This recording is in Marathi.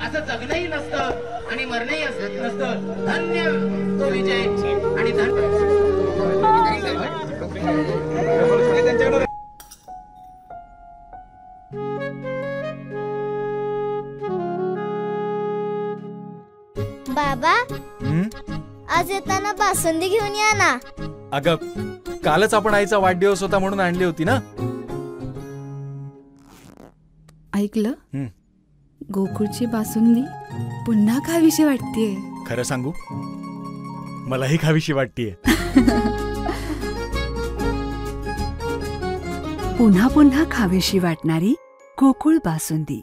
असं जगणंही नसतं आणि मरणंही नसतं. धन्य तो विजय आणि बाबा, आज येताना बासुंदी घेऊन या ना. अगं, कालच आपण आईचा वाढदिवस होता म्हणून आणली होती ना. ऐकलं, गोकुळची बासुंदी पुन्हा खावीशी वाटतेय. खरं सांगू, मलाही खावीशी वाटतेय. पुन्हा पुन्हा खावीशी वाटणारी गोकुळ बासुंदी.